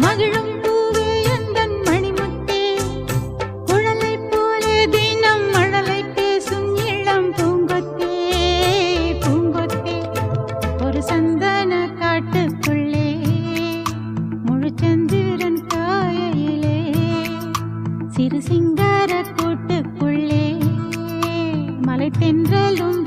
மகிழும் பூவே எந்தன் மணிமுத்தே குழலை போலே தினம் மழலை பேசும் இளம் பூங்கொத்தே பூங்கொத்தே ஒரு சந்தன காட்டுக்குள்ளே முழுச்சந்திரன் காயிலே சிறு சிங்கார கூட்டுக்குள்ளே மலை தென்றலும்